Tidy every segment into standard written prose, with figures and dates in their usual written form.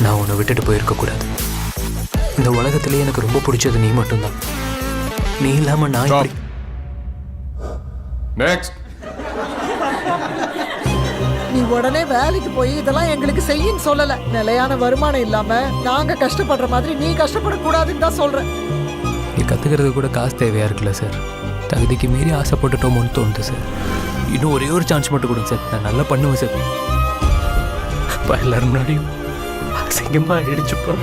நான் உன்னை விட்டுட்டு போயிருக்கக்கூடாது. இந்த உலகத்திலே எனக்கு ரொம்ப பிடிச்சது நீ மட்டும்தான். நீ இல்லாம நான் எப்படி... நெக்ஸ்ட். நீ உடனே வேலைக்கு போய் இதெல்லாம் எங்களுக்கு செய்யின்னு சொல்லல. நிலையான வருமானம் இல்லாம நாங்க கஷ்டப்படுற மாதிரி நீ கஷ்டப்படக்கூடாதுன்னு தான் சொல்றேன். நீ கத்துக்கிறது கூட காசு தேவையா இருக்குல்ல சார். தகுதிக்கு மீறி ஆசைப்பட்டுட்டோமோன்னு தோணுது சார். இன்னும் ஒரே ஒரு சான்ஸ் மட்டும் கொடுங்க சார். நான் நல்லா பண்ணுவேன் சார். இப்போ எல்லாரும் முன்னாடியும் அசிங்கமா ஆயிடுச்சுப்பா.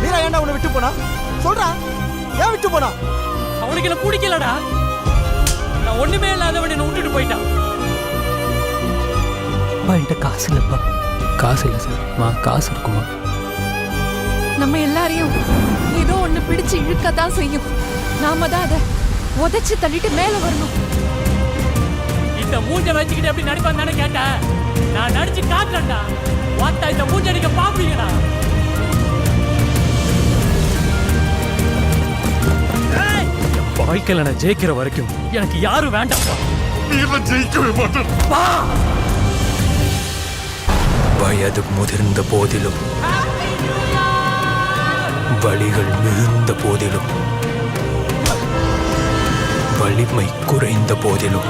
வீரா ஏன்டா உன்னை விட்டு போனா? சொல்றா, ஏன் விட்டு போனா? அவனுக்கு என்ன பிடிக்கலடா. நான் ஒண்ணுமே இல்லாதவன் என்ன விட்டுட்டு போயிட்டான். என்கிட்ட காசு இல்லைப்பா. காசு இல்லை சார். காசு இருக்குமா? நம்ம எல்லாரையும் ஏதோ ஒண்ணு பிடிச்சு இழுக்கத்தான் செய்யும். நாம தான் அதை உதைச்சு தள்ளிட்டு மேல வரணும். இந்த மூஞ்ச வச்சுக்கிட்டு எப்படி நடிப்பான்னு தானே கேட்டேன். நான் நடிச்சு காட்டுறேன்டா. வாத்தா இந்த மூஞ்ச நீங்க பாப்பீங்கடா. வாழ்க்கையில் நான் ஜெயிக்கிற வரைக்கும் எனக்கு யாரும் வேண்டாம்ப்பா. ஜெயிக்கவே மாட்டேன். வயது முதிர்ந்த போதிலும், வலிகள் மிகுந்த போதிலும், வலிமை குறைந்த போதிலும்,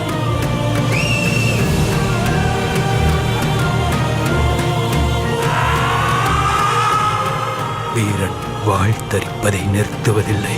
வீரன் வாழ்த்தரிப்பதை நிறுத்துவதில்லை.